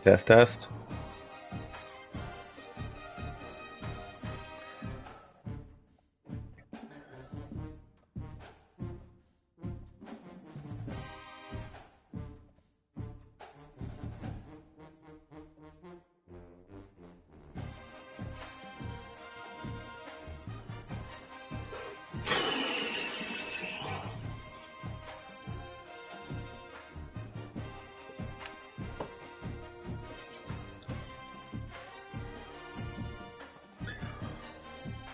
Test, test.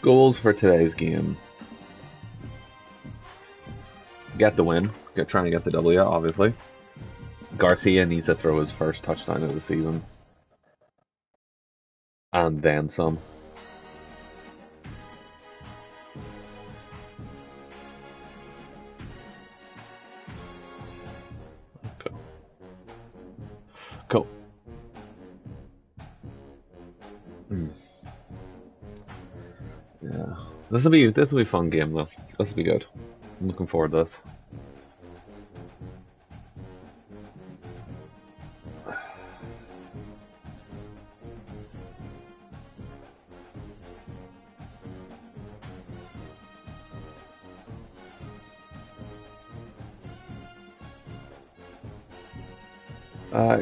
Goals for today's game. Get the win. Trying to get the W, obviously. Garcia needs to throw his first touchdown of the season. And then some. Go. Go. Yeah. This will be a fun game though. This will be good. I'm looking forward to this.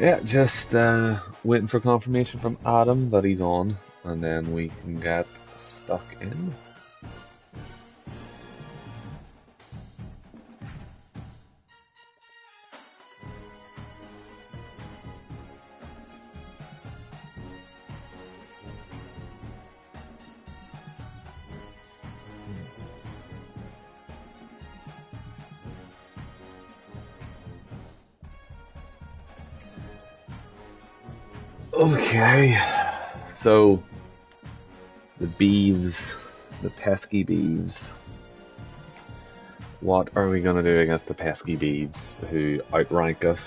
Yeah, just waiting for confirmation from Adam that he's on, and then we can get stuck in. Okay, so the Beaves, the pesky Beaves. What are we going to do against the pesky Beaves, who outrank us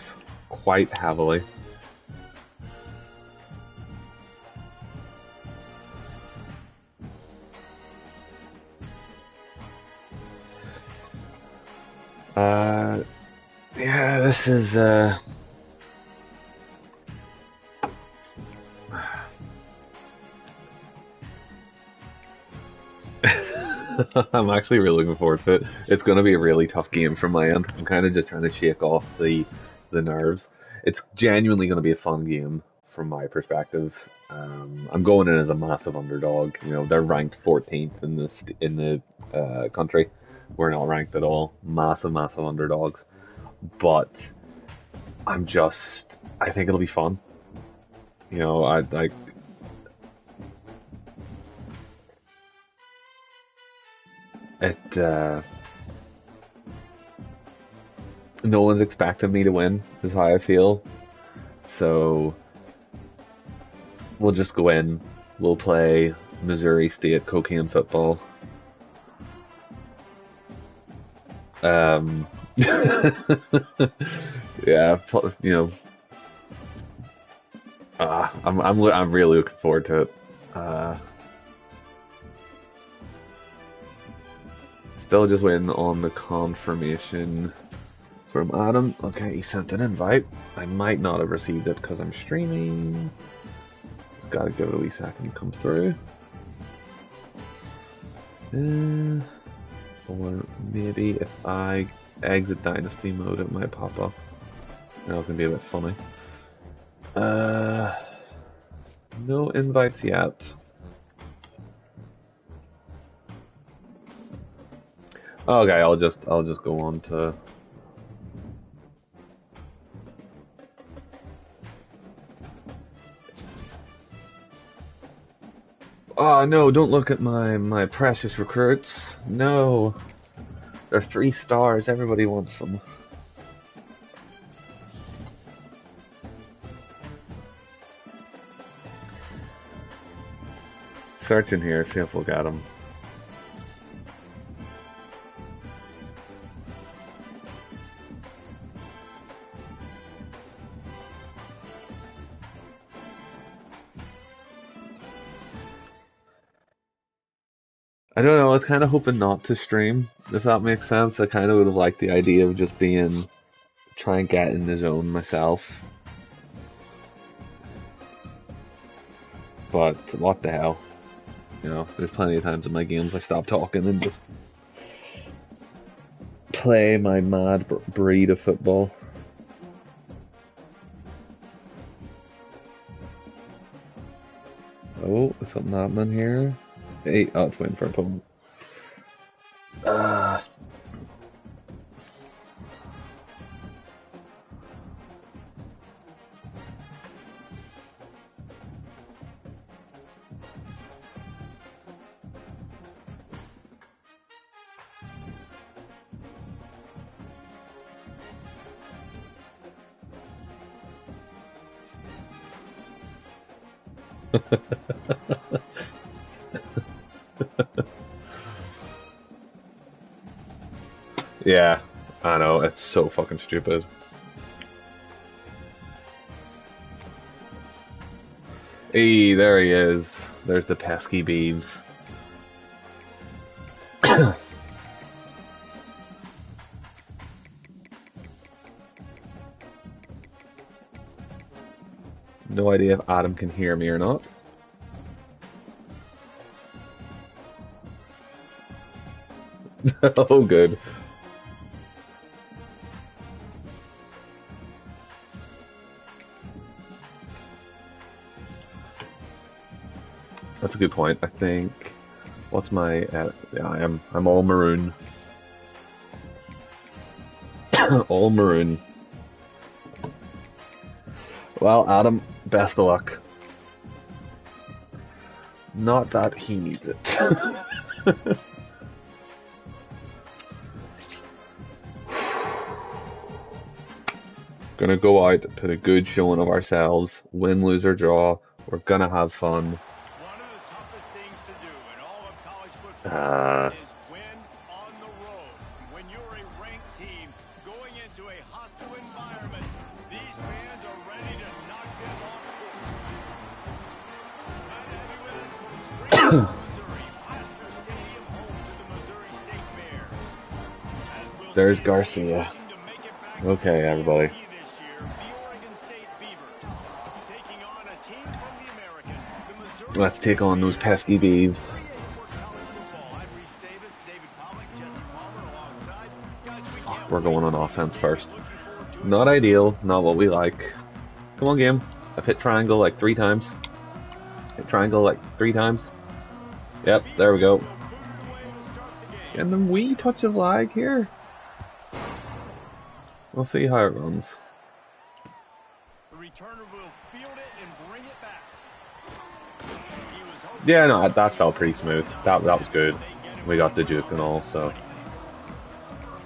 quite heavily? Yeah, this is, I'm actually really looking forward to it. It's going to be a really tough game from my end. I'm kind of just trying to shake off the nerves. It's genuinely going to be a fun game from my perspective. I'm going in as a massive underdog. You know, they're ranked 14th in the country. We're not ranked at all. Massive, massive underdogs. But I think it'll be fun. You know, it. No one's expecting me to win, is how I feel. So we'll just go in. We'll play Missouri State cocaine football. Um, yeah, you know, I'm really looking forward to it. Still just waiting on the confirmation from Adam. Okay, he sent an invite. I might not have received it because I'm streaming. Just gotta give it a wee second to come through. Or maybe if I exit Dynasty mode, it might pop up. Now it can be a bit funny. No invites yet. Okay, I'll just go on to. Oh no! Don't look at my precious recruits. No, they're 3 stars. Everybody wants them. Search in here, see if we'll get them. I don't know, I was kind of hoping not to stream, if that makes sense. I kind of would have liked the idea of just try and get in the zone myself. But what the hell? You know, there's plenty of times in my games I stop talking and just play my mad breed of football. Oh, is something happening here? Hey, oh, it's waiting for a opponent. Yeah, I know, it's so fucking stupid. Hey, there he is. There's the pesky Beaves. No idea if Adam can hear me or not. Oh, good. That's a good point. I think. What's my? Yeah, I'm all maroon. All maroon. Well, Adam, best of luck. Not that he needs it. Gonna go out, put a good showing of ourselves, win, lose, or draw. We're gonna have fun. One of the toughest things to do in all of college football is win on the road. When you're a ranked team going into a hostile environment, these fans are ready to knock them off course. And having with us from Springfield, Missouri, Pastor Stadium, home to the Missouri State Bears. There's Garcia. Okay, everybody. Let's take on those pesky Beaves. Fuck, we're going on offense first. Not ideal, not what we like. Come on, game. I've hit triangle like 3 times. Hit triangle like 3 times. Yep, there we go. And then wee touch of lag here. We'll see how it runs. The returner will field it and bring it back. Yeah, no, that felt pretty smooth. That was good. We got the juke and all, so.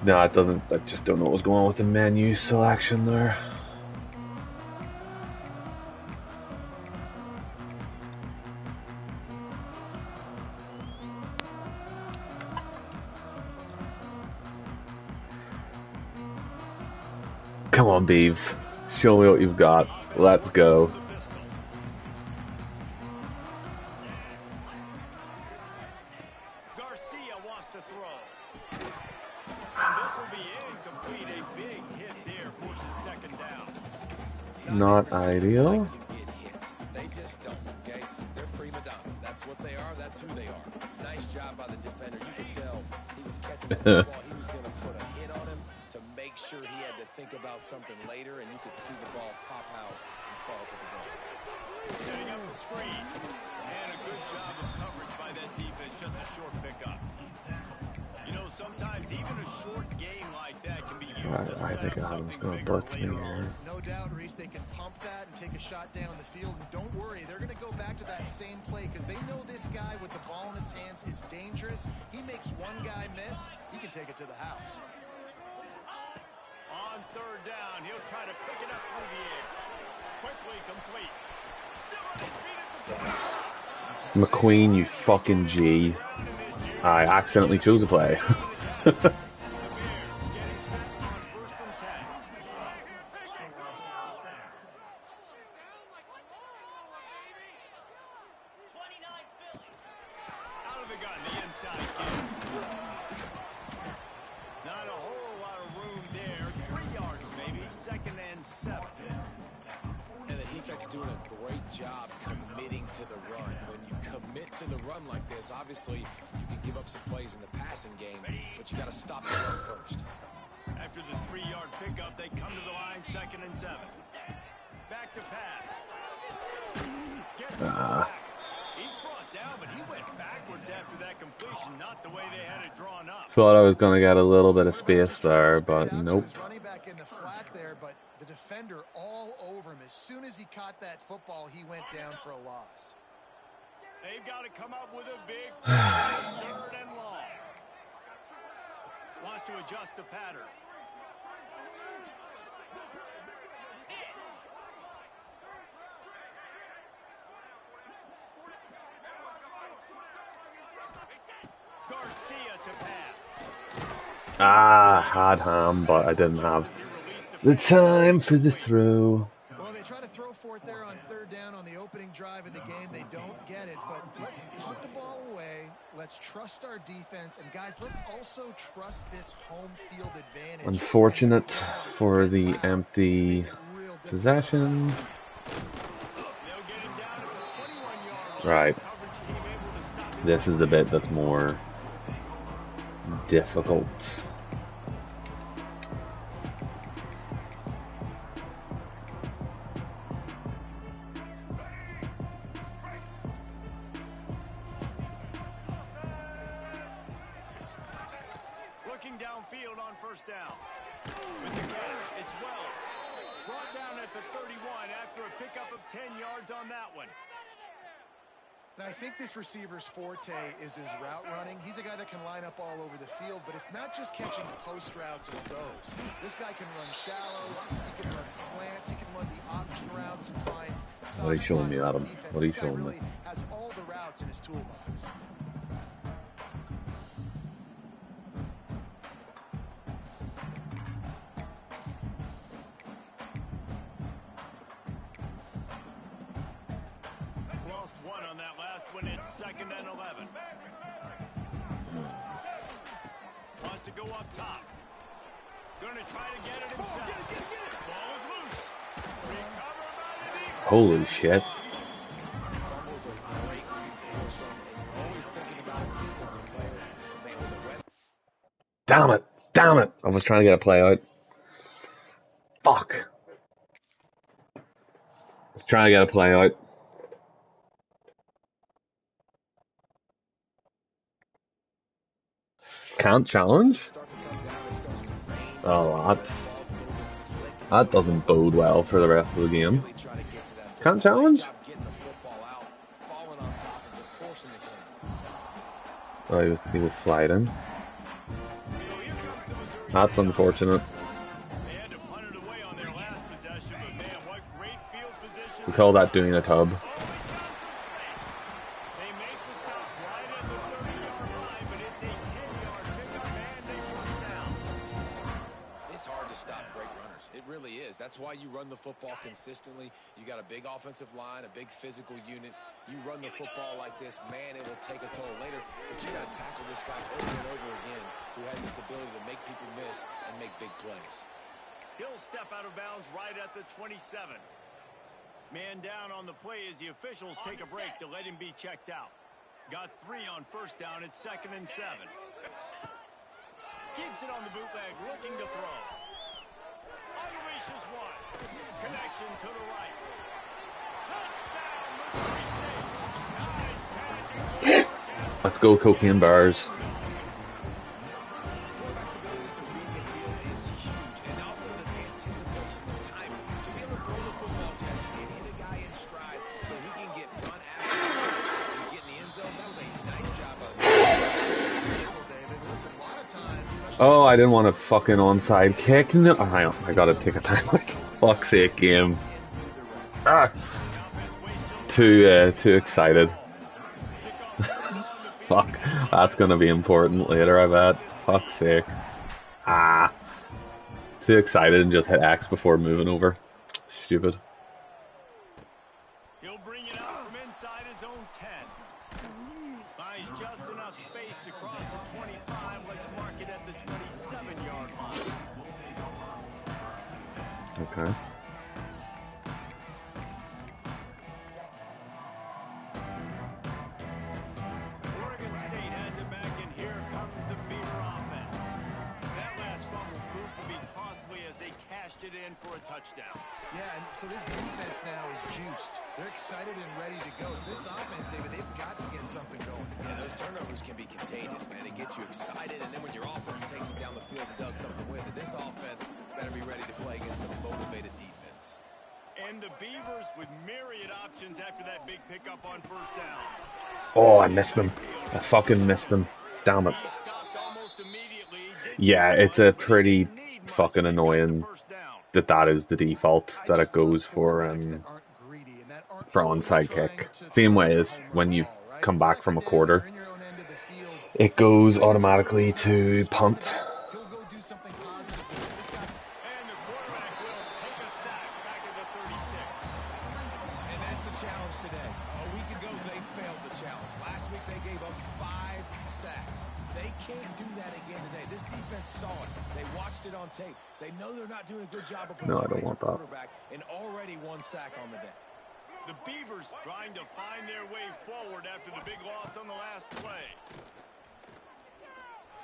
No, it doesn't. I just don't know what was going on with the menu selection there. Come on, Beaves. Show me what you've got. Let's go. Garcia wants to throw. And this will be incomplete. A big hit there forces second down. Not ideal. They just don't, okay? They're prima donnas. That's what they are. That's who they are. Nice job by the defender. You could tell he was catching the football. He was going to put a hit on him to make sure he had to think about something later, and you could see the ball pop out and fall to the ground. Setting up the screen. And a good job of coverage by that defense. Just a short pickup. You know, sometimes even a short game like that can be used to I think set up Adam's something going to bigger blitz me later here. on. No doubt, Reese, they can pump that and take a shot down the field. And don't worry, they're going to go back to that same play because they know this guy with the ball in his hands is dangerous. He makes one guy miss, he can take it to the house. On third down, he'll try to pick it up through the air. Quickly complete. Still on his feet at the McQueen, you fucking G. I accidentally chose a play. The Bears getting set on 1st and 10. Out of the gun, the inside kick. Not a whole lot of room there. 3 yards maybe. 2nd and 7. And the defense defense doing a great job committing to the run. When you commit to the run like this, obviously you can give up some plays in the passing game, but you got to stop the run first. After the 3-yard pickup, they come to the line, 2nd and 7. Back to pass. Gets the back. He's brought down, but he went backwards after that completion, not the way they had it drawn up. Thought I was going to get a little bit of space there, but nope. Running back in the flat there, but the defender all over him. As soon as he caught that football, he went down for a loss. They've got to come up with a big 3rd and long. Wants to adjust the pattern. Garcia to pass. Had ham, but I didn't have the time for the throw. Well, they try to throw for it there on 3rd down on the opening drive of the game. They don't get it, but let's put the ball away. Let's trust our defense. And, guys, let's also trust this home field advantage. Unfortunate for the empty possession. Right. This is the bit that's more difficult. Looking downfield on 1st down. With the catch, it's Wells. Brought down at the 31 after a pickup of 10 yards on that one. And I think this receiver's forte is his route running. He's a guy that can line up all over the field, but it's not just catching post routes or goes. This guy can run shallows, he can run slants, he can run the option routes and find What are you showing me, Adam? What are you showing me? This guy really has all the routes in his toolbox. Lost one on that last one. It's 2nd and 11. Wants to go up top. Going to try to get it himself. Ball is loose. Recovered by the defense. Holy shit. Fumbles are great when you force them, and you're always thinking about the defensive player. Man, with the wet Damn it. Damn it. I was trying to get a play out. Fuck. I was trying to get a play out. Can't challenge? Oh, that doesn't bode well for the rest of the game. Can't challenge? Oh, he was sliding. That's unfortunate. They had to punt it away on their last possession, but man, what great field position. We call that doing a tub. They make the stop right at the 30-yard line, but it's a 10-yard pickup and they first down. It's hard to stop great runners. It really is. That's why you run the football consistently. You got a big offensive line, a big physical unit. You run the football like this, man, it will take a toll later. But you got to tackle this guy over and over again who has this ability to make people miss and make big plays. He'll step out of bounds right at the 27. Man down on the play as the officials take a break to let him be checked out. Got 3 on 1st down. It's 2nd and 7. Keeps it on the bootleg, looking to throw. Unleashes one. Connection to the right. Touchdown, Missouri State. Nice catch and good work. Let's go, cocaine bars. Quarterback's ability to read the field is huge, and also the anticipation, the timing. To be able to throw the football, Jesse, and hit a guy in stride so he can get run after the catch and get in the end zone, that was a nice job of Oh, I didn't want a fucking onside kick. No, hang on, I gotta take a timeout. Fuck's sake, game. Too excited. Fuck, that's gonna be important later, I bet. Fuck's sake. Too excited and just hit X before moving over. Stupid. He'll bring it out from inside his own 10. Finds just enough space to cross the 25. Let's mark it at the 27-yard line. Okay. be costly as they cashed it in for a touchdown. Yeah, and so this defense now is juiced. They're excited and ready to go. So this offense, David, they've got to get something going. Yeah, those turnovers can be contagious, man. It gets you excited, and then when your offense takes it down the field and does something with it, this offense better be ready to play against a motivated defense. And the Beavers with myriad options after that big pickup on first down. Oh, I missed them. I fucking missed them. Damn it. He stopped almost immediately. Yeah, it's a pretty fucking annoying that is the default, that it goes for onside kick. Same way as when you come back from a quarter, it goes automatically to punt. He'll go do something positive. This guy. And the quarterback will take a sack back at the 36. And that's the challenge today. A week ago, they failed the challenge. Last week, they gave up 5 sacks. They can't do that again today. This defense saw it. They watched it on tape. They know they're not doing a good job of No, I protecting don't want the that. quarterback, and already 1 sack on the day. The Beavers trying to find their way forward after the big loss on the last play.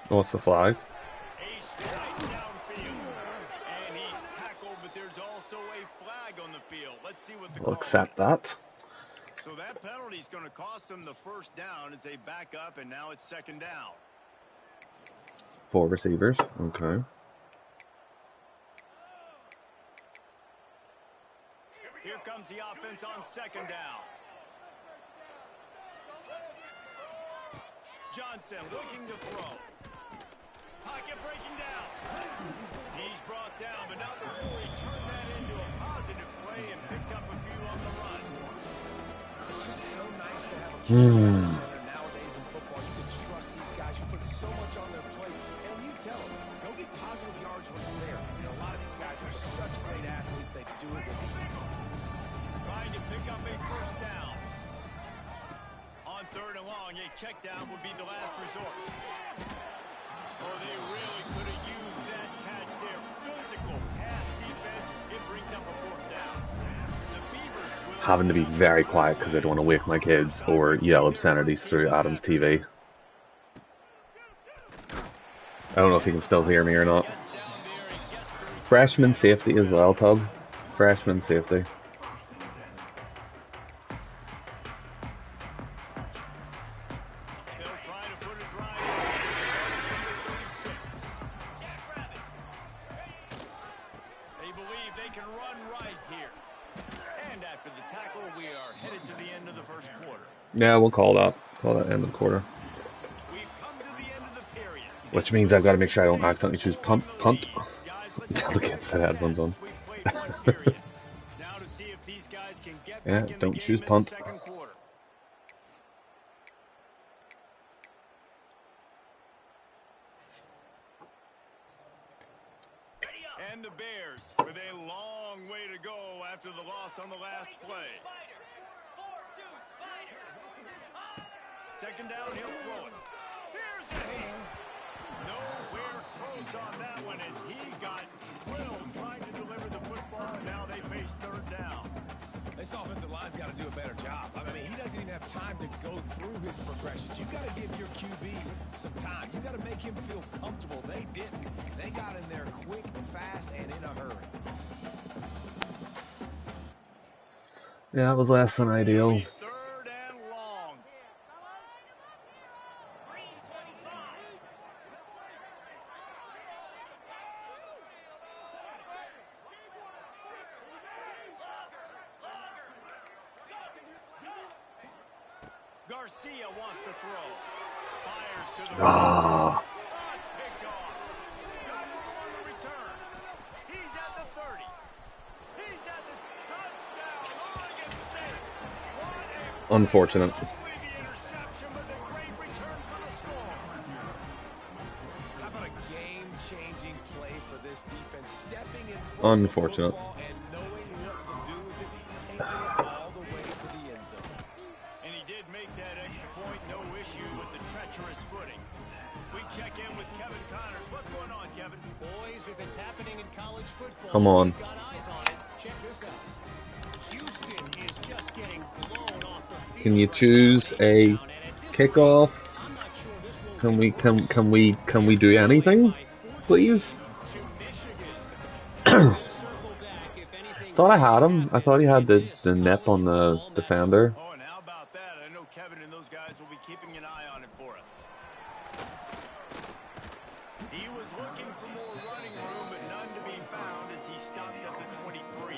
What's the flag? A strike downfield. And he's tackled, but there's also a flag on the field. Let's see what the We'll call accept is. that. So that penalty is going to cost them the first down as they back up, and now it's second down. 4 receivers. Okay. Here comes the offense on second down. Johnson looking to throw. Pocket breaking down. He's brought down, but not before he turned that into a positive play and picked up a few on the run. It's just so nice to have a center nowadays in football. You can trust these guys. You put so much on their plate, and you tell them, go get positive yards when it's there. And a lot of these guys are such great athletes. They do it with ease. Trying to pick up a first down. On third and long, a check down would be the last resort. Oh, they really could have used that catch there. Physical pass defense. It brings up a fourth down. The Beavers will Having to be very quiet because I don't want to wake my kids or yell obscenities through Adam's TV. I don't know if you can still hear me or not. gets down there and gets through. Freshman safety as well, Tub. Freshman safety. They'll try to put a drive starting from the 36. They believe they can run right here. And after the tackle, we are headed to the end of the first quarter. Yeah, we'll call that. Call that end of the quarter. We've come to the end of the period. Which means I've got to make sure I don't accidentally choose punt. Guys, let's Tell the kids put headphones on. we played one period. Now to see if these guys can get Yeah, back in don't the choose game in punt. the second quarter. And the Bears with a long way to go after the loss on the last play. Second down, he'll throw it. Here's the hit. Nowhere close on that one as he got drilled trying to deliver the football, and now they face third down. This offensive line's got to do a better job. I mean, he doesn't even have time to go through his progressions. You've got to give your QB some time. You've got to make him feel comfortable. They didn't. They got in there quick, fast, and in a hurry. Yeah, that was less than ideal. Third and long. Garcia wants to throw. Fires to the Ah, Oh, it's picked off. Got room on the return. He's at the 30. He's at the touchdown. Oregon State. What a unfortunate. only the interception, but the great return for the score. How about a game-changing play for this defense? Stepping in front of the Unfortunate. football and knowing what to do with it, taking it all the way to the end zone. And he did make that extra point. No issue with the treacherous footing. We check in with Kevin Connors. What's going on, Kevin? Boys, if it's happening in college football, Come on. we've got eyes on it. Check this out. Houston is just getting blown off the field. Can you right choose now, a and at this kickoff? I'm not sure this will Can we do anything, please? to mission Thought I had him. I thought he had the nip on the defender. Oh, and how about that? I know Kevin and those guys will be keeping an eye on it for us. He was looking for more running room, but none to be found as he stopped at the 23.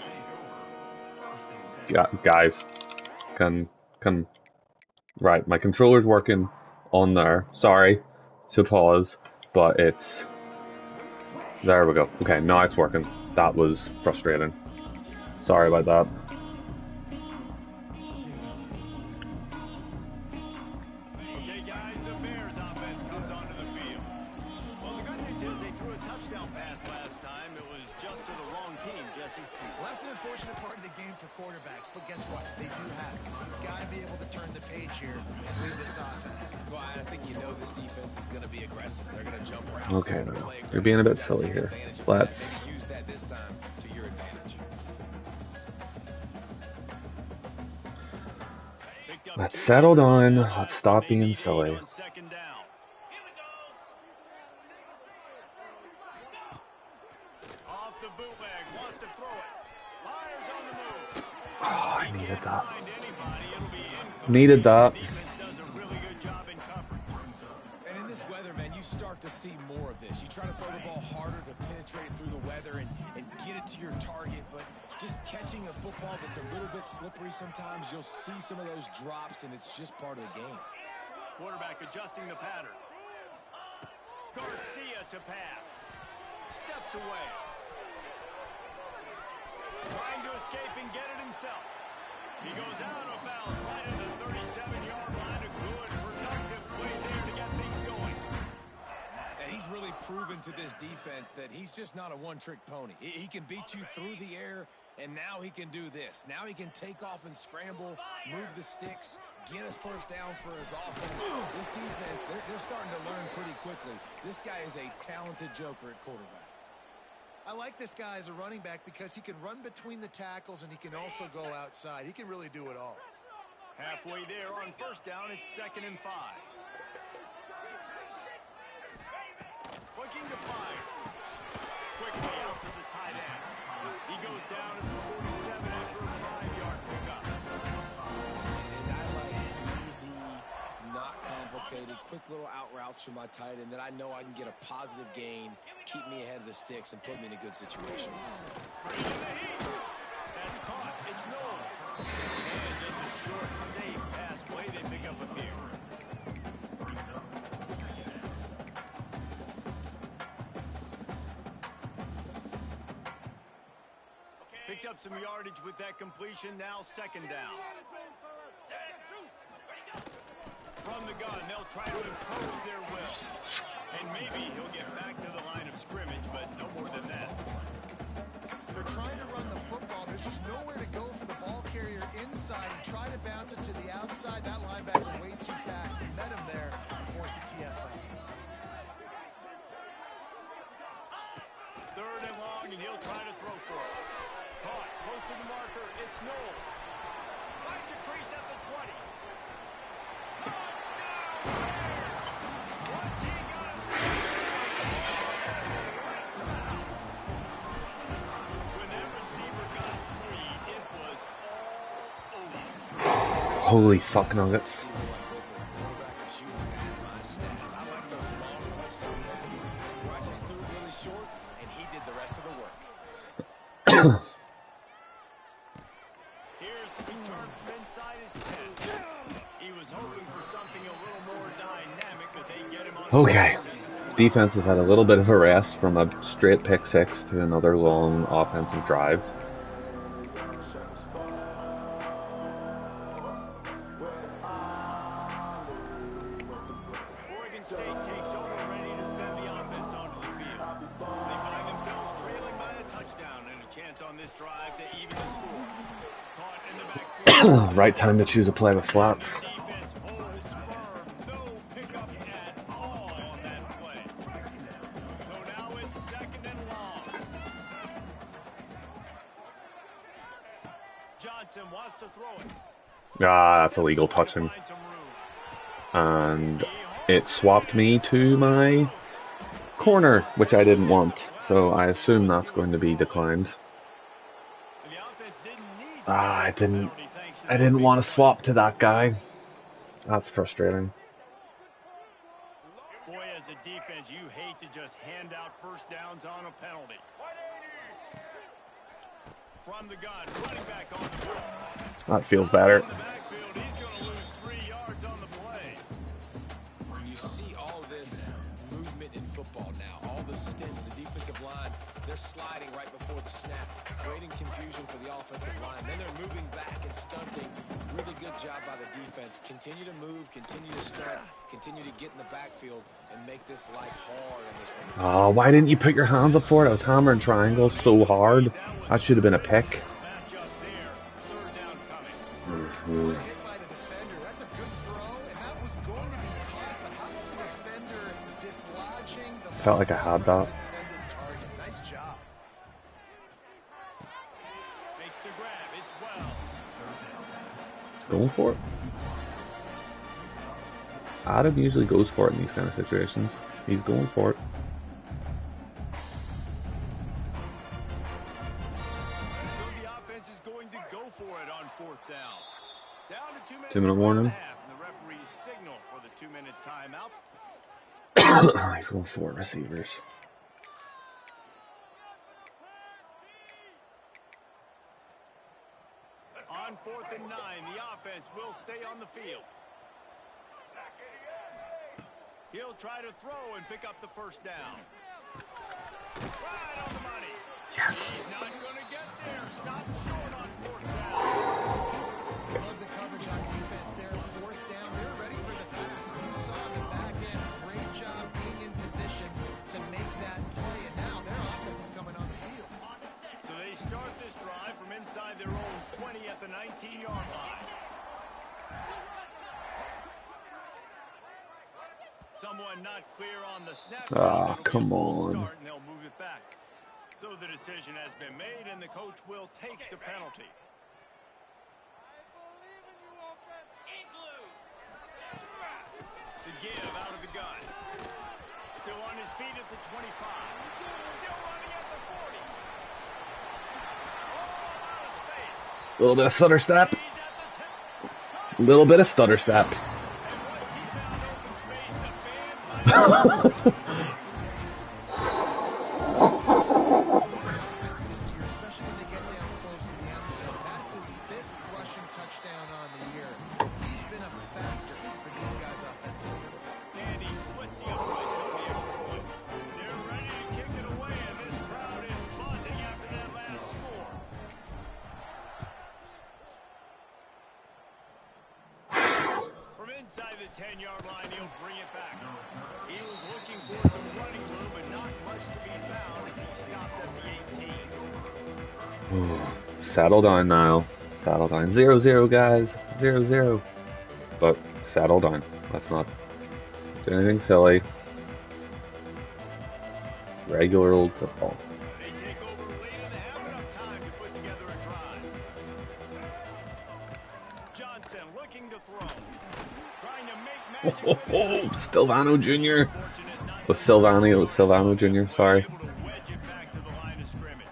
Guys, can right, my controller's working on there. Sorry to pause, but it's there we go. Okay, now it's working. That was frustrating. Sorry about that. Okay, guys, the Bears offense comes onto the field. Well, the good news is they threw a touchdown pass last time. It was just to the wrong team, Jesse. Well, that's an unfortunate part of the game for quarterbacks, but guess what? They do have it. So you've got to be able to turn the page here and lead this offense. Well, I think you know this defense is going to be aggressive. They're going to jump around. Okay, no. You're being a bit silly here. Let's use that this time to your advantage. Let's settle down. Let's stop being silly. On second down. Off the bootleg, wants to throw it. Fires on the move. Oh, I needed that. Find anybody, it'll be incomplete. Needed that. Defense does a really good job in coverage. And in this weather, man, you start to see more of this. You try to throw the ball harder to penetrate through the weather and get it to your target, but just catching a football that's a little bit slippery sometimes, you'll see some of those drops, and it's just part of the game. Quarterback adjusting the pattern. Garcia to pass. Steps away. Trying to escape and get it himself. He goes out of bounds right at the 37-yard line. A good, productive play there to get things going. And he's really proven to this defense that he's just not a one-trick pony. He can beat you through the air, and now he can do this. Now he can take off and scramble, move the sticks, get us first down for his offense. This defense, they're starting to learn pretty quickly. This guy is a talented joker at quarterback. I like this guy as a running back because he can run between the tackles and he can also go outside. He can really do it all. Halfway there on first down, it's 2nd and 5. Looking to fire. Quickly out to the tight end. He goes down at the 47 after a 5-yard pickup. And I like easy, not complicated, quick little out routes from my tight end that I know I can get a positive gain, keep me ahead of the sticks, and put me in a good situation. Bring in the heat. That's caught. It's Knowles. And just a short, safe pass play. They pick up a few. Picked up some yardage with that completion. Now 2nd down. From the gun, they'll try to impose their will. And maybe he'll get back to the line of scrimmage, but no more than that. They're trying to run the football. There's just nowhere to go for the ball carrier inside and try to bounce it to the outside. That linebacker way too fast. He met him there and forced the TFL. 3rd and long, and he'll try to throw for it. Caught, close to the marker, it's Knowles. Finds a crease at the 20. Touchdown Bears! Once he got a step, right to the house. When that receiver got free, it was all over. Holy fuck nuggets. Here's the return from inside his 10. He was hoping for something a little more dynamic, but they get him on. Okay. Defense has had a little bit of a rest from a straight pick six to another long offensive drive. Oregon State takes over, ready to send the offense onto the field. They find themselves trailing by a touchdown and a chance on this drive to even the score. Caught in the backfield. Right time to choose a play with flats. Defense holds firm. No pickup at all on that play. So now it's 2nd and long. Johnson wants to throw it. Ah, that's illegal touching. Find some room. And it swapped me to my Corner, which I didn't want, so I assume that's going to be declined. The offense didn't need to Ah, accept the penalty thanks to I that didn't big want to play. swap to that guy. That's frustrating. Boy, as a defense, you hate to just hand out first downs on a penalty. From the gun, running back on the ball. That feels better. In the backfield, he's going to lose 3 yards on the play. You see all this movement in football now. All the stint, the defensive line, they're sliding right before the snap, creating confusion for the offensive line. Then they're moving back and stunting. Really good job by the defense. Continue to move, continue to stunt, continue to get in the backfield and make this life hard on this one. Oh, why didn't you put your hands up for it? I was hammering triangles so hard. That should have been a pick. Match up there. Third down coming. Hit by the defender. That's a good throw, and that was going to be caught. But how about the defender dislodging the Felt like I had that. intended target? Nice job. Makes the grab. It's Wells. Going for it. Adam usually goes for it in these kind of situations. He's going for it. So the offense is going to go for it on fourth down. Down to 2 minutes. 2 minute warning. And the referee's signal for the 2-minute timeout. He's going for receivers. On 4th and 9, the offense will stay on the field. He'll try to throw and pick up the first down. Right on the money. Yes. He's not going to get there. Stop short on 4th down. Love the coverage on defense there. Fourth down. They're ready for the pass. You saw in the back end. Great job being in position to make that play. And now their offense is coming on the field. So they start this drive from inside their own 20 at the 19-yard line. Someone not clear on the snap. Ah, It'll be a come false on. start, and they'll move it back. So the decision has been made, and the coach will take the penalty. The give out of the gun. Still on his feet at the 25. Still running at the 40. All out of space. A little bit of stutter step. He's at the 10. A little bit of stutter step. And once he found open space, the band Offense this year, especially when they get down close to the end zone. That's his 5th rushing touchdown on the year. He's been a factor for these guys offensively. And he splits the uprights on the extra point. They're ready to kick it away, and this crowd is buzzing after that last score. From inside the 10-yard line, he'll bring it back. He was looking for some running room, but not much to be found as he stopped at the 18. Saddle down now. Saddle down. 0-0, guys. 0-0. But saddle down. Let's not do anything silly. Regular old football. They take over late and have enough time to put together a drive. Johnson looking to throw. Trying to make magic with his feet. Silvano Jr. Fortunate not With Silvano Jr. Sorry. able to wedge it back to the line of scrimmage.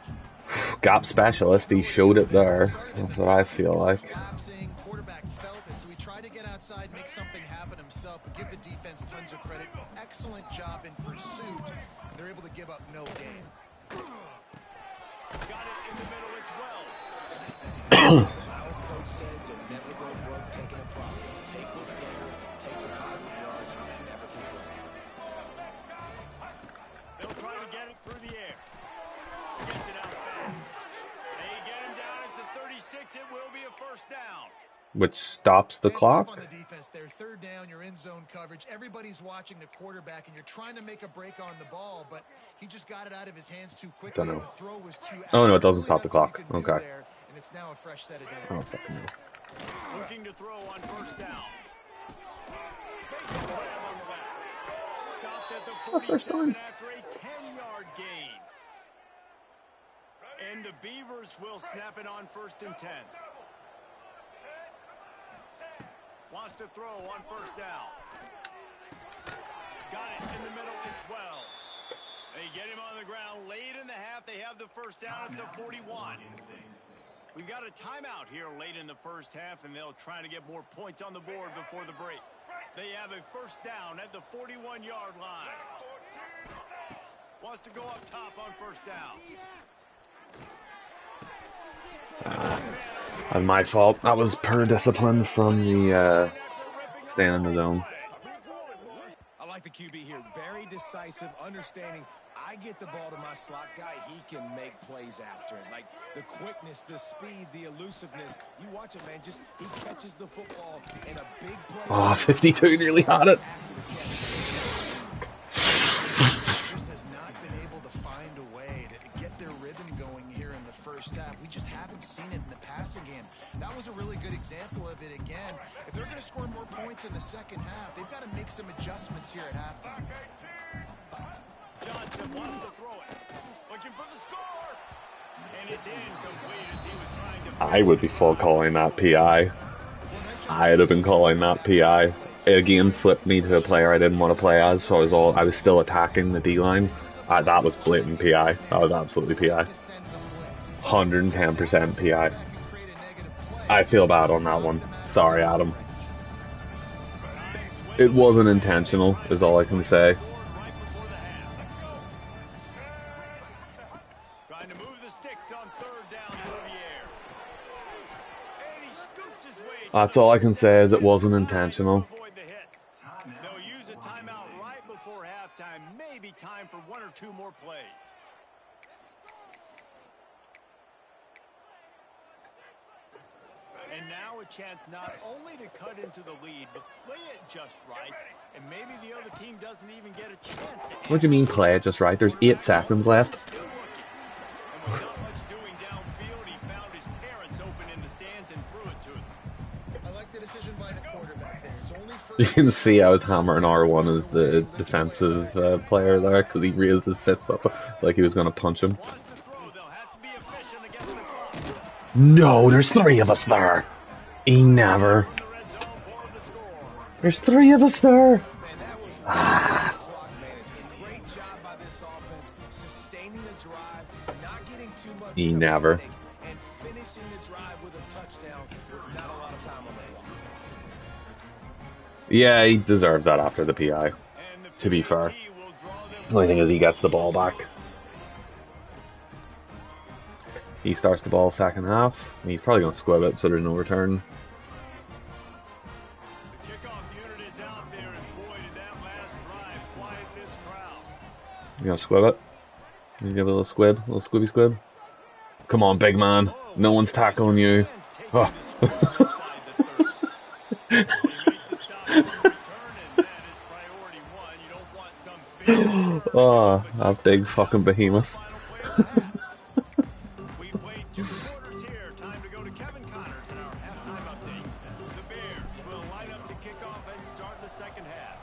Gap specialist. He showed it there. That's what I feel like. Lapsing, quarterback felt it, so he tried to get outside, make something happen himself, but give the defense tons of credit. Excellent job in pursuit. They're able to give up no gain. Got it in the middle. It's Wells. My old coach said you'll never go broke taking a profit. Take what's there, take the positive yards, and never complain. They'll try to get it through the air. Gets it out fast. They get him down at the 36. It will be a first down. Which stops the Nice clock. step on the defense there. Third down, you're in zone coverage. Everybody's watching the quarterback, and you're trying to make a break on the ball, but he just got it out of his hands too quickly. Dunno. The throw was too Oh, no, it accurate. doesn't stop the Really clock. nothing you can do Okay. there, and it's now a fresh set of Oh, downs. fucking hell. Looking to throw on first down. Makes a grab on the back. Stopped at the 47 after a 10-yard gain. And the Beavers will snap it on 1st and 10. Wants to throw on first down. Got it in the middle. It's Wells. They get him on the ground late in the half. They have the first down at the 41. We've got a timeout here late in the first half, and they'll try to get more points on the board before the break. They have a first down at the 41-yard line. Wants to go up top on first down. That's my fault. That was per discipline from the staying in the zone. I like the QB here. Very decisive, understanding. I get the ball to my slot guy, he can make plays after it. Like the quickness, the speed, the elusiveness. You watch it, man. Just he catches the football in a big play. Oh, 52 nearly had it. Just has not been able to find a way to get their rhythm going here in the first half. We just haven't seen it in the passing game. That was a really good example of it again. If they're going to score more points in the second half, they've got to make some adjustments here at halftime. Johnson wants to throw it. Looking for the score. And it's incomplete as he was trying to... I would be full calling that PI. I'd have been calling that PI. It again flipped me to a player I didn't want to play as, so I was still attacking the D-line. That was blatant PI. That was absolutely PI. 110% PI. I feel bad on that one. Sorry, Adam. It wasn't intentional, is all I can say. Trying to move the sticks on third down through the air. And he scoots his way. That's all I can say is it wasn't intentional. They'll use a timeout right before halftime. Maybe time for one or two more plays. And now a chance not only to cut into the lead, but play it just right. And maybe the other team doesn't even get a chance to... What do you mean play it just right? There's 8 seconds left. Still looking. And with not much doing downfield, he found his parents open in the stands and threw it to them. I like the decision by the quarterback there. It's only for... You can see I was hammering R1 as the defensive player there because he raised his fist up like he was going to punch him. Wants to throw. They'll have to be efficient against the clock. No, there's 3 of us there. He never. The red zone for the score. There's 3 of us there. Man, that was clock management. Great job by this offense, sustaining the drive, not getting too much. He never. And finishing the drive with a touchdown with not a lot of time on the clock. Yeah, he deserves that after the PI, to be fair. The only thing is he gets the ball back. He starts the ball second half. He's probably going to squib it, so there's no return. The kickoff unit is out there, and boy, did that last drive quiet this crowd. You going to squib it? You give it a little squib? A little squibby squib? Come on, big man. No one's tackling you. Oh. Oh, that big fucking behemoth. We played 2 quarters here. Time to go to Kevin Connors in our halftime update. The Bears will line up to kick off and start the second half.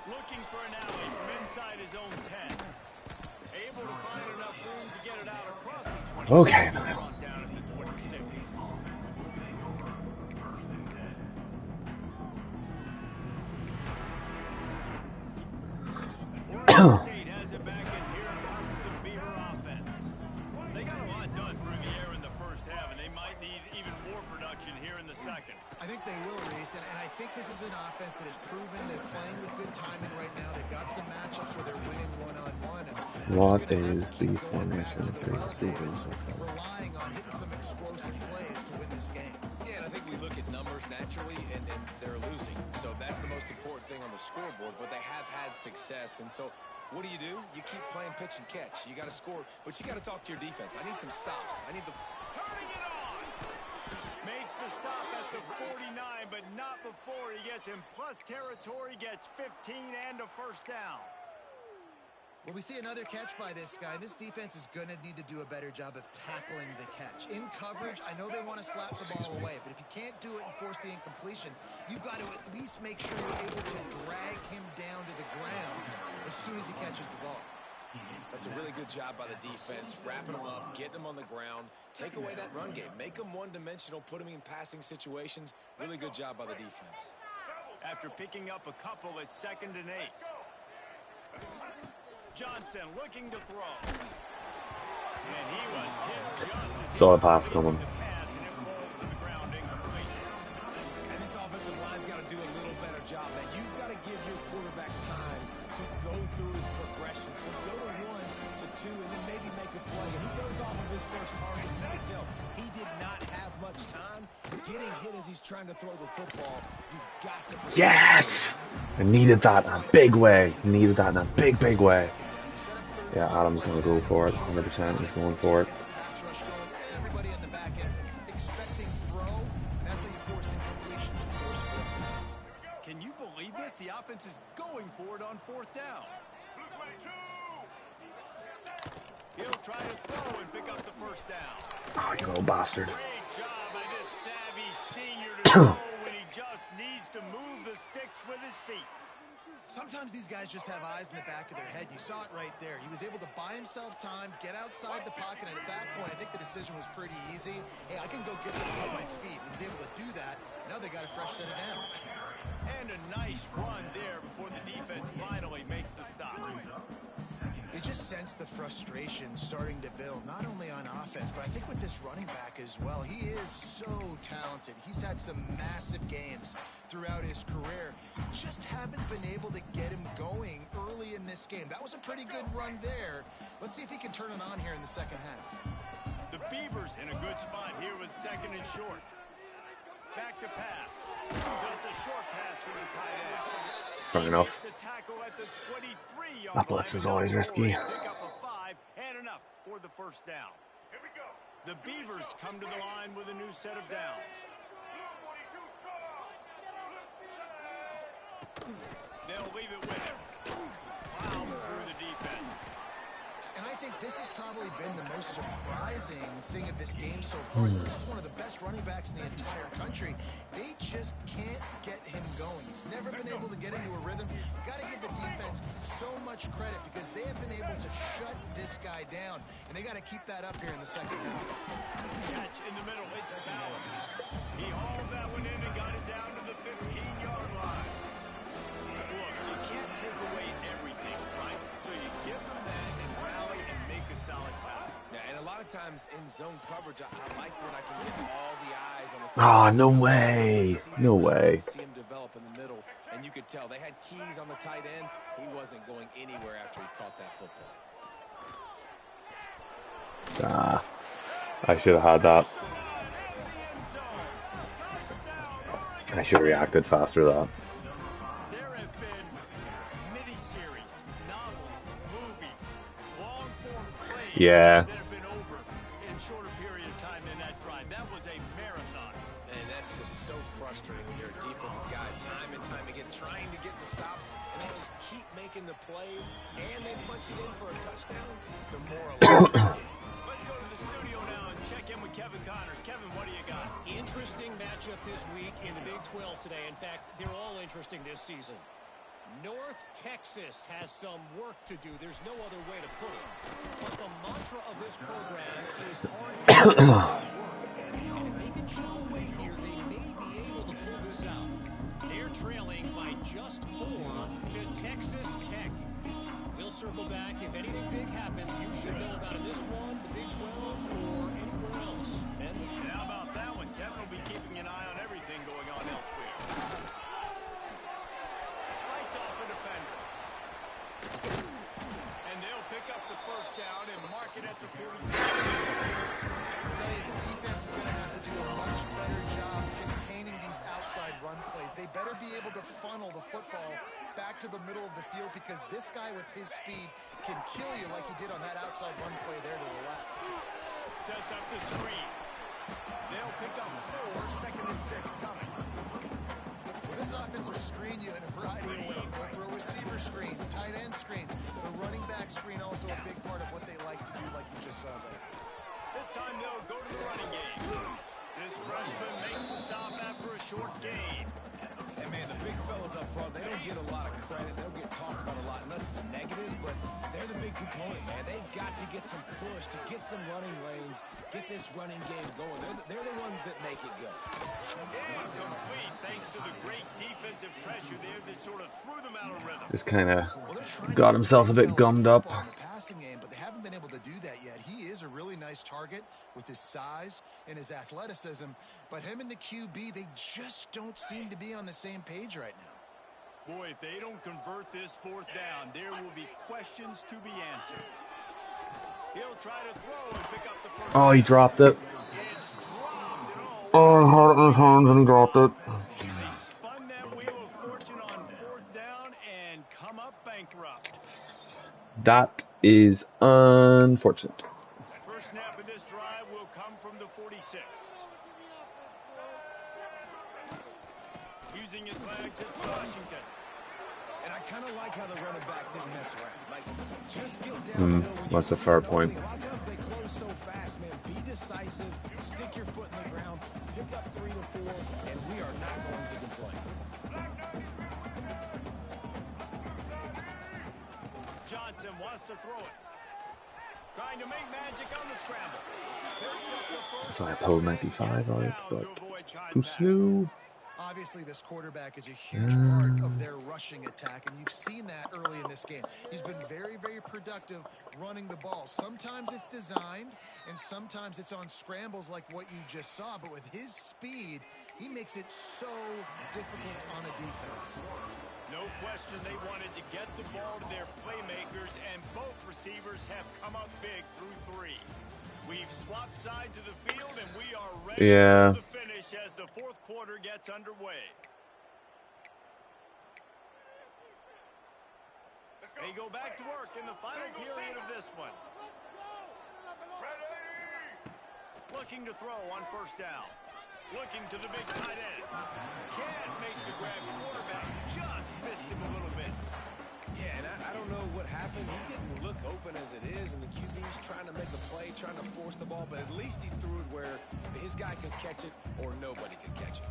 Looking for an alley from inside his own 10. Able to find enough room to get it out across the 20. Okay. Brought down at the 26. Oregon State has it back, and here comes the Beaver offense. They got a lot done through the air in the first half, and they might need even more production here in the second. I think they will, Reese, and I think this is an offense that has proven they're playing with good timing right now. They've got some matchups where they're winning one-on-one. What is the formation for receivers? Relying on hitting some explosive plays to win this game. Yeah, and I think we look at numbers naturally, and they're losing. So that's the most important thing on the scoreboard, but they have had success. And so what do? You keep playing pitch and catch. You got to score, but you got to talk to your defense. I need some stops. I need the... Turning it on! Makes the stop at the 49, but not before he gets in plus territory, gets 15 and a first down. Well, we see another catch by this guy. This defense is going to need to do a better job of tackling the catch. In coverage, I know they want to slap the ball away, but if you can't do it and force the incompletion, you've got to at least make sure you're able to drag him down to the ground as soon as he catches the ball. That's a really good job by the defense, wrapping them up, getting them on the ground, take away that run game, make them one-dimensional, put them in passing situations. Really good job by the defense. after picking up a couple at 2nd and 8. Johnson looking to throw. And he was hit just as Saw a pass coming. the pass, and it rolls to the ground incomplete. And this offensive line's got to do a little better job. That you've got to give your quarterback time to go through his progressions, from go to 1 to 2, and then maybe make a play. And he goes off of his first target. You can tell he did not have much time. Getting hit as he's trying to throw the football, you've got to. Yes! I needed that in a big way. Needed that in a big, big way. Yeah, Adam's going to go for it. 100% he's going for it. Pass rush going, everybody in the back end expecting throw. That's how you force incompletions and force it. Can you believe this? The offense is going for it on 4th down. He'll try to throw and pick up the first down. Oh, you little bastard. Great job by this savvy senior to throw when he just needs to move the sticks with his feet. Sometimes these guys just have eyes in the back of their head. You saw it right there. He was able to buy himself time, get outside the pocket, and at that point, I think the decision was pretty easy. Hey, I can go get this with my feet. He was able to do that. Now they got a fresh set of downs. And a nice run there before the defense finally makes the stop. You just sense the frustration starting to build, not only on offense, but I think with this running back as well. He is so talented. He's had some massive games throughout his career. Just haven't been able to get him going early in this game. That was a pretty good run there. Let's see if he can turn it on here in the second half. The Beavers in a good spot here with 2nd and short. Back to pass. Just a short pass to the tight end. Fair enough. That blitz is always risky. Pick up a 5 and enough for the first down. Here we go. The Beavers come to the line with a new set of downs. They'll leave it with him. Plows through the defense. And I think this has probably been the most surprising thing of this game so far. This guy's one of the best running backs in the entire country. They just can't get him going. He's never been able to get into a rhythm. You got to give the defense so much credit because they have been able to shut this guy down. And they got to keep that up here in the second half. Catch in the middle. It's Bauer. He hauled that one in and got it down to the 15-yard line. Look, you can't take away everything, right? So you give them that and rally and make a solid tackle. Yeah, and a lot of times in zone coverage, I like when I can get all the eyes on the. Ah, no way. No way. See him develop in the middle, and you could tell they had keys on the tight end. He wasn't going anywhere after he caught that football. Ah, I should have had that. I should have reacted faster to that. There have been miniseries, novels, movies, long-form plays Yeah. that have been over in shorter period of time than that drive. That was a marathon. And that's just so frustrating when you're a defensive guy time and time again trying to get the stops, and they just keep making the plays, and they punch it in for a touchdown. Demoralizing. Let's go to the studio now and check in with Kevin Connors. Kevin, what do you got? Interesting matchup this week in the Big 12 today. In fact, they're all interesting this season. North Texas has some work to do. There's no other way to put it. But the mantra of this program is hard work. And if they can show a way here, they may be able to pull this out. They're trailing by just 4 to Texas Tech. We'll circle back. If anything big happens, you should know about it this one, the Big 12, or anywhere else. And how about that one? Kevin will be keeping an eye on everything going on elsewhere. Fights off a defender. And they'll pick up the first down and mark it at the 47. I tell you, the defense is going to have to do a much better job containing these outside run plays. They better be able to funnel the football back to the middle of the field because this guy with his speed can kill you like he did on that outside run play there to the left. Sets up the screen. They'll pick up 4, 2nd and 6 coming. Well, this offense will screen you in a variety of ways. They'll throw receiver screens, tight end screens. The running back screen also a big part of what they like to do, like you just saw there. This time they'll go to the running game. This freshman makes the stop after a short gain. And man, the big fellas up front, they don't get a lot of credit. They don't get talked about a lot unless it's negative, but they're the big component, man. They've got to get some push, to get some running lanes, get this running game going. They're the ones that make it go. Incomplete thanks to the great defensive pressure there that sort of threw them out of rhythm. Just kind of got himself a bit gummed up. In the passing game, but they haven't been able to do that yet. He is a really nice target with his size and his athleticism, but him and the QB, they just don't seem to be on the same page right now. Boy, if they don't convert this fourth down, there will be questions to be answered. He'll try to throw and pick up the first. Oh, he dropped it. It's dropped and all. Oh, he had it in his hands and he dropped it. They spun that wheel of fortune on fourth down and come up bankrupt. That is unfortunate. First snap of this drive will come from the 46. Using his legs, it's Washington. And I kind of like how the running back didn't mess around. Like, just get down the hill when That's you a fair see it point. opening. A lot of times they close so fast, man. Be decisive, stick your foot in the ground, pick up 3 to 4, and we are not going to complain. Johnson wants to throw it. Trying to make magic on the scramble. Picks up the first. So I pulled 95 out, but too slow. Obviously, this quarterback is a huge part of their rushing attack, and you've seen that early in this game. He's been very, very productive running the ball. Sometimes it's designed, and sometimes it's on scrambles like what you just saw. But with his speed, he makes it so difficult on a defense. No question they wanted to get the ball to their playmakers, and both receivers have come up big through 3. We've swapped sides of the field, and we are ready for the finish as the fourth quarter gets underway. They go back to work in the final period of this one. Looking to throw on first down. Looking to the big tight end. Can't make the grab. Quarterback just missed him a little bit. Yeah, and I don't know what happened. He didn't look open as it is, and the QB's trying to make a play, trying to force the ball, but at least he threw it where his guy could catch it or nobody could catch it.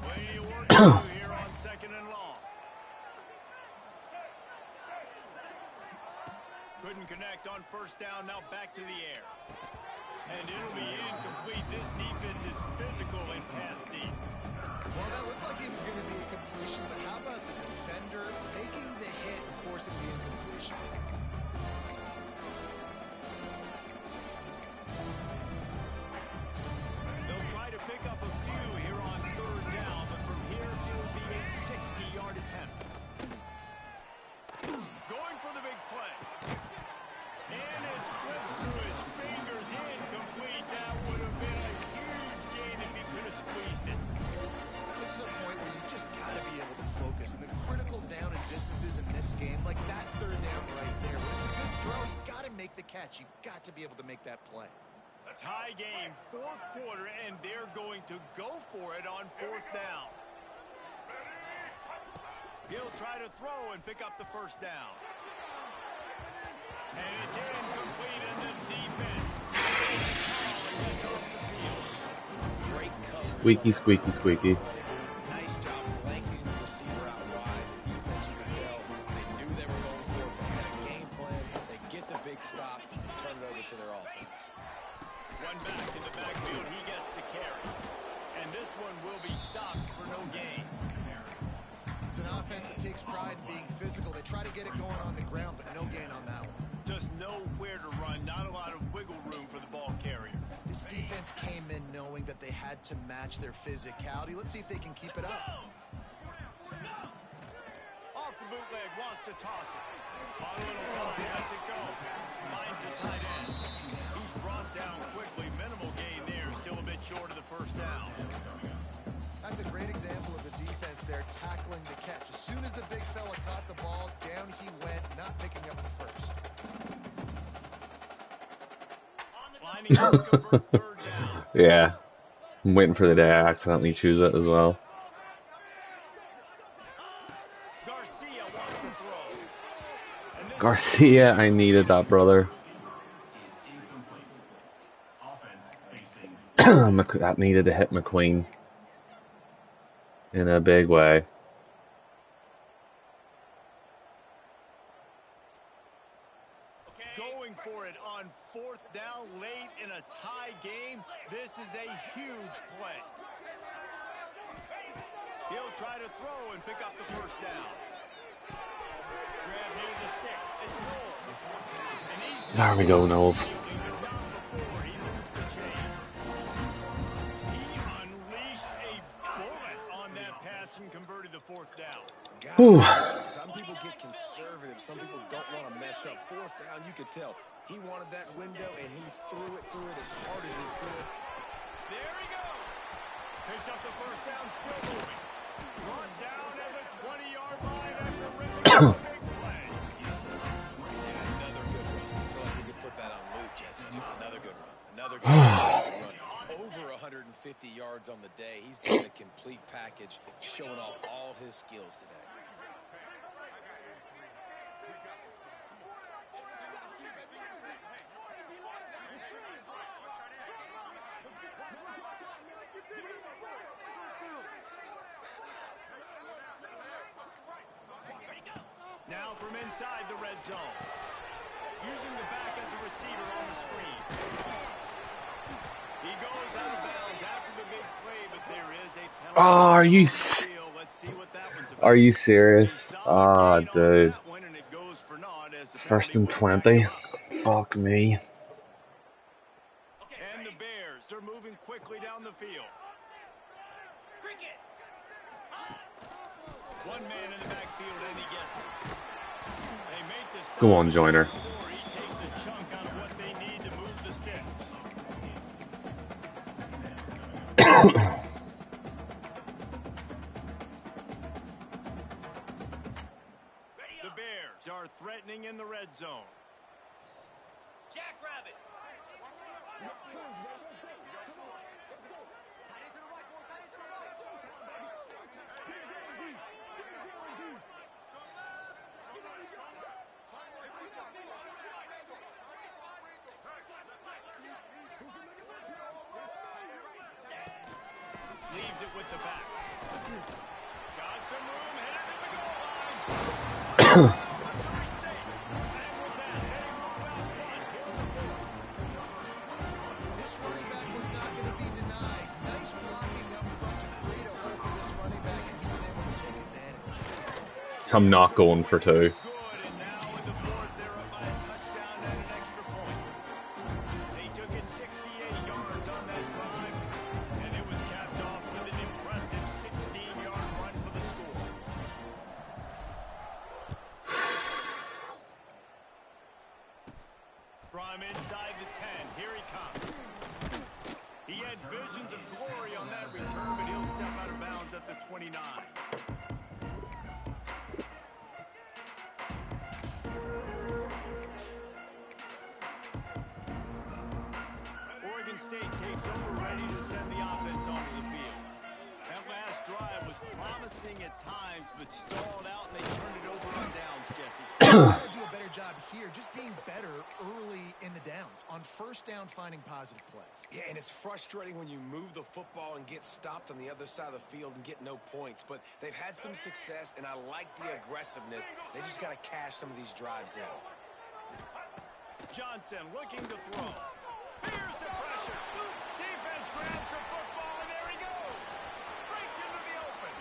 Plenty of work to do here on second and long. Couldn't connect on first down, now back to the air. And it'll be incomplete. This defense is physical and pass deep. Well, that looked like it was going to be a completion, but how about the defender making the hit and forcing the incompletion? They'll try to pick up a few here on third down, but from here it will be a 60-yard attempt. Going for the big play. And it slips through his fingers. Incomplete. That would have been a huge gain if he could have squeezed it. This is a point where you just got to be able to focus. And the critical down and distances in this game, like that third down right there, when it's a good throw, you got to make the catch. You've got to be able to make that play. A tie game, fourth quarter, and they're going to go for it on fourth down. He'll try to throw and pick up the first down. And it's incomplete, and the defense gets off the field. Great coverage. Squeaky, squeaky, squeaky. Nice job blanking the receiver out wide. The defense, you could tell, they knew they were going for it. They had a game plan. They get the big stop and turn it over to their offense. One back in the backfield, he gets the carry. And this one will be stopped for no gain. It's an offense that takes pride in being physical. They try to get it going on the ground, but no gain on that one. Just nowhere to run, not a lot of wiggle room for the ball carrier. This defense came in knowing that they had to match their physicality. Let's see if they can keep it up. Off the bootleg, wants to toss it. On a little time, lets it go. Finds the tight end. He's brought down quickly. Minimal gain there, still a bit short of the first down. That's a great example of the defense there tackling the catch. As soon as the big fella caught the ball, down he went, not picking up the first. Lining up to convert third down. Yeah. I'm waiting for the day I accidentally choose it as well. Garcia wants to throw. And this Garcia, I needed that, brother. That needed to hit McQueen in a big way. Going for it on 4th down late in a tie game. This is a huge play. He'll try to throw and pick up the 1st down. Grab near the sticks. It's rolled. And he's There we go, Knowles. he moves the chain. He unleashed a bullet on that pass and converted the 4th down. Some people get conservative. Some people don't want to mess up. 4th down, you could tell. He wanted that window, and he threw it as hard as he could. There he goes. Picks up the 1st down, still moving. Brought down at the 20-yard line after ripping up a big play. Yeah, another good run. I feel like we could put that on loop, Jesse. Just another good run. Another good run. Over 150 yards on the day. He's been a complete package, showing off all his skills today. Now from inside the red zone. Using the back as a receiver on the screen. He goes out of bounds after the big play, but there is a penalty. Oh, Let's see what that one's about. are you serious? Ah, Dude. One, and it goes for naught as the 1st and penalty 20. Fuck me. And the Bears are moving quickly down the field. One man in the backfield, and he gets it. They make the stop. Go on, Joyner. He takes a chunk out of what they need to move the sticks. The Bears are threatening in the red zone. Jackrabbit. Leaves it with the back. Got some room, headed to the goal line. That's a mistake. And with that, they move out front here in the 4th. This running back was not going to be denied. Nice blocking up front to create a hole for this running back, and he was able to take advantage. I'm not going for 2. Good, and now in the 4th, they're up by a touchdown and an extra point. They took it 68 yards on that drive, and it was capped off with an impressive 16-yard run for the score. From inside the 10, here he comes. He had visions of glory on that return, but he'll step out of bounds at the 29. Oregon State takes over, ready to send the offense onto the field. That last drive was promising at times, but stalled out, and they turned it over on downs, Jesse. Got to do a better job here, just being better early in the downs. On 1st down, finding positive plays. Yeah, and it's frustrating when you move the football and get stopped on the other side of the field and get no points. But they've had some success, and I like the aggressiveness. They just got to cash some of these drives in. Johnson looking to throw. Here's the pressure. Defense grabs the football, and there he goes. Breaks into the open.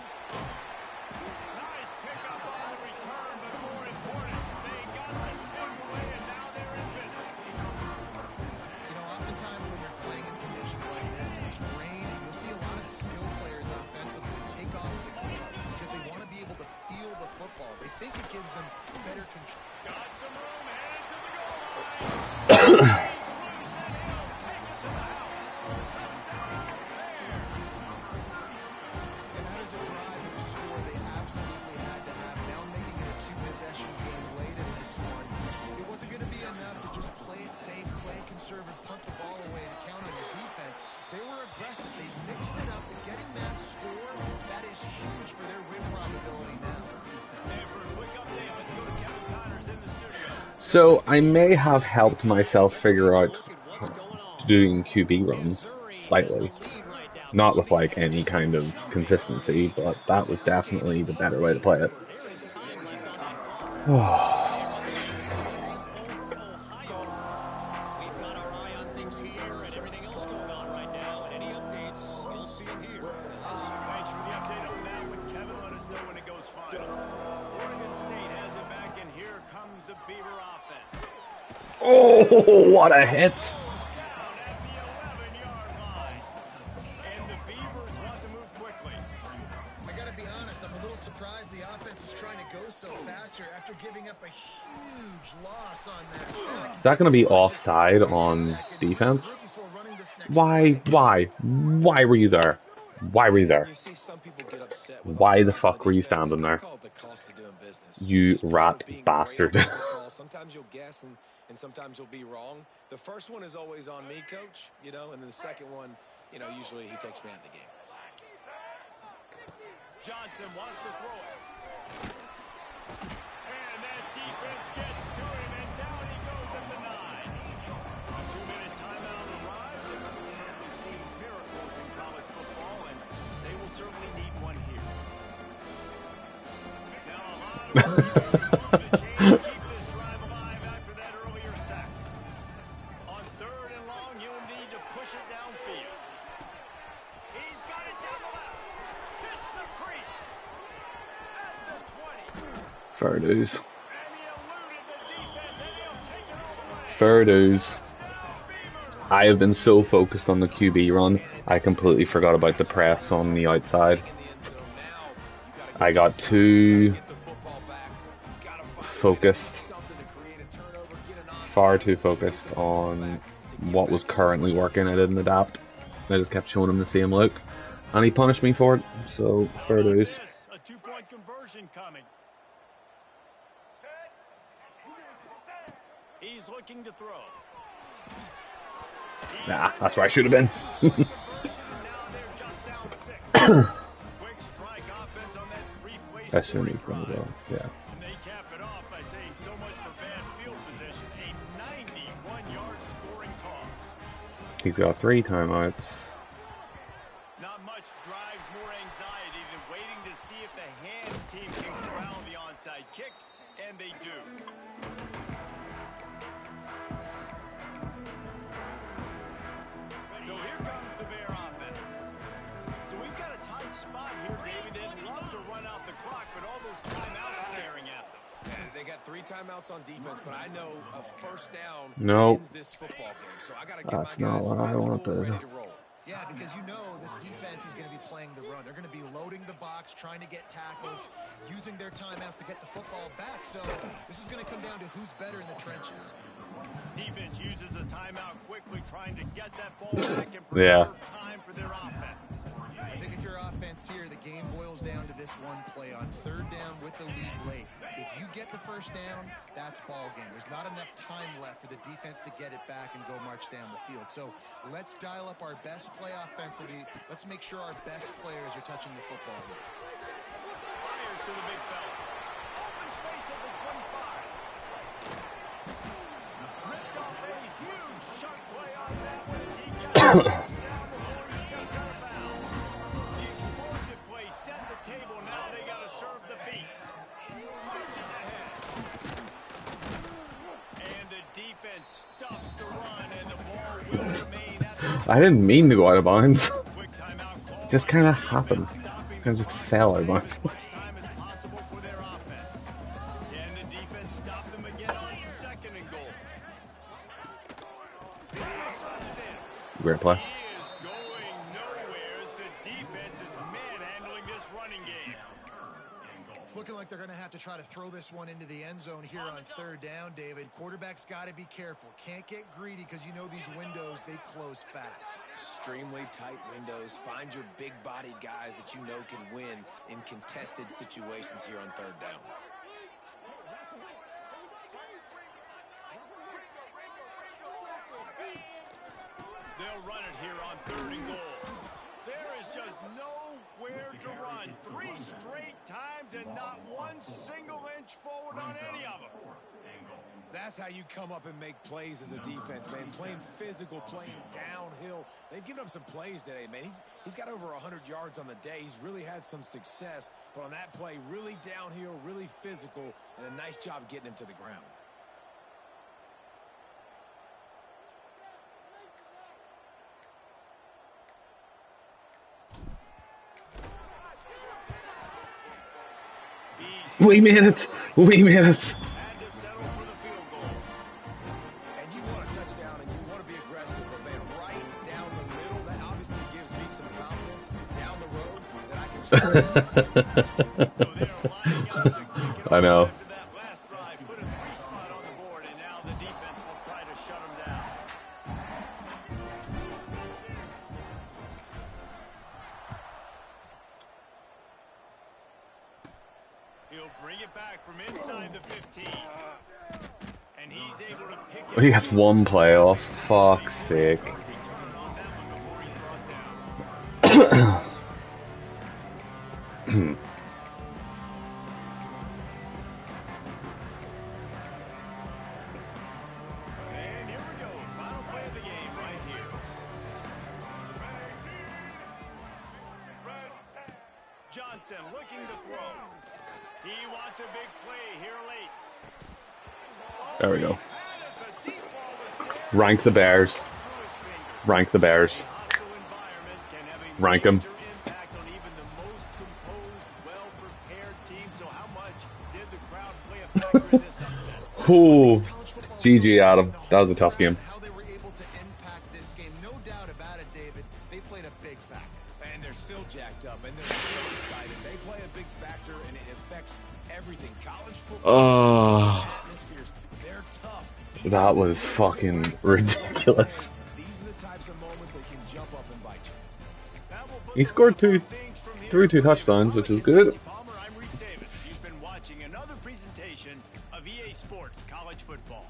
Nice pickup on the return, but more important, they got the takeaway, and now they're in business. You know, oftentimes when you're playing in conditions like this and it's raining, you'll see a lot of the skill players offensively take off the gloves because they want to be able to feel the football. They think it gives them better control. Got some room, headed to the goal line. He's loose, and he'll take it to the house. Touchdown, Bears. And that is a drive and a score they absolutely had to have. Now making it a 2-possession game late in this one. It wasn't going to be enough to just play it safe, play it conservative, punt the ball away and count on your defense. They were aggressive. They mixed it up, and getting that score, that is huge for their win probability now. And for a quick update, let's go to Kevin Connors in the studio. So I may have helped myself figure out doing QB runs. slightly. Not with like any kind of consistency, but that was definitely the better way to play it. There is time left on that clock. They're up next over Ohio. We've got our eye on things here and everything else going on right now. And any updates, you'll see them here. Thanks for the update on that one, Kevin. Let us know when it goes final. Oregon State has it back, and here comes the Beaver offense. Oh, what a hit! Down at the 11-yard line. And the Beavers want to move quickly. I gotta be honest, I'm a little surprised the offense is trying to go so fast here after giving up a huge loss on that sack. Is that going to be offside on defense? Why were you there? Why were you there? Why the fuck were you standing there? You rat bastard. Sometimes you'll guess and sometimes you'll be wrong. The first one is always on me, coach, and then the second one, usually he takes me out of the game. Johnson wants to throw it. And that defense gets to him, and down he goes at the 9. A 2-minute timeout arrives, and we've certainly seen miracles in college football, and they will certainly need one here. Now a lot of work is going to change to keep this drive alive after that earlier sack. On 3rd and long, he'll need to push it downfield. He's got it down the left. Hits the crease. At the 20. Fair dues. And he eluded the defense, and he'll take it all the way. Fair dues. Beavers. I have been so focused on the QB run, I completely forgot about the press on the outside. I got too focused, far too focused on what was currently working. I didn't adapt. I just kept showing him the same look, and he punished me for it, so fair dues. A 2-point conversion coming. He's looking to throw. Nah, that's where I should have been. Conversion, and now they're just down 6. Quick strike offense on that free-play I assume scoring he's going to drive. go, yeah. And they cap it off by saying so much for bad field position. A 91-yard scoring toss. He's got 3 timeouts. Not much drives more anxiety than waiting to see if the hands team can corral the onside kick, and they do. So here comes the Bear offense. So we've got a tight spot here, David. They'd love to run out the clock, but all those timeouts staring at them. And they got 3 timeouts on defense, but I know a first down Nope. wins this football game. So I got to get That's my not guys what I physical, wanted. ready to roll. Yeah, because this defense is going to be playing the run. They're going to be loading the box, trying to get tackles, using their timeouts to get the football back. So this is going to come down to who's better in the trenches. Defense uses a timeout quickly, trying to get that ball back and Yeah. preserve time for their offense. I think if you're offense here, the game boils down to this one play on 3rd down with the lead late. If you get the first down, that's ball game. There's not enough time left for the defense to get it back and go march down the field. So let's dial up our best play offensively. Let's make sure our best players are touching the football here. Fires to the big fella. Open space at the 25. Ripped off a huge shot play on that one as he got it down before he stepped out of bounds. The explosive play set the table. Now they got to serve the feast. Marches ahead. And the defense stuffs the run, and the ball will remain at the I didn't mean to go out of bounds. quick timeout call. Just kind of happened. Kind of just fell out of bounds. As much time as possible for their offense. And the defense stopped them again on 2nd and goal. Great play. He is going nowhere as the defense is manhandling this running game. It's looking like they're going to have to try to throw this one into the end zone here on 3rd down, David. Quarterback's got to be careful. Can't get greedy because you know these windows, they close fast. Extremely tight windows. Find your big body guys that you know can win in contested situations here on 3rd down. They'll run it here on 3rd and goal. There is just nowhere to run. 3 straight times and not one single inch forward on any of them. That's how you come up and make plays as a defense, man. Playing physical, playing downhill. They've given up some plays today, man. He's got over 100 yards on the day. He's really had some success. But on that play, really downhill, really physical, and a nice job getting him to the ground. We made it! We made it! And you want a touchdown and you want to be aggressive, but man, right down the middle, that obviously gives me some confidence down the road that I can trust this guy. I know. That last drive put a 3-spot on the board, and now the defense will try to shut him down. He'll bring it back from inside the 15. And he's able to pick it. He has one playoff. Fuck's sake. And here we go. Final play of the game right here. Johnson looking to throw. He wants a big play here late. There we go. Rank the Bears. Rank the Bears. Rank them. Ooh. GG, Adam. That was a tough game. How they were able to impact this game, no doubt about it, David. They played a big factor. And they're still jacked up, and they're still excited. They play a big factor, and it affects everything. College football atmospheres, they're tough. That was fucking ridiculous. These are the types of moments that can jump up and bite you. He scored threw two touchdowns, which is good. I'm Reese Davis. You've been watching another presentation of EA Sports College Football.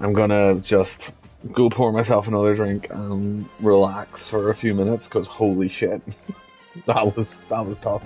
I'm gonna just go pour myself another drink and relax for a few minutes, because holy shit, that was tough.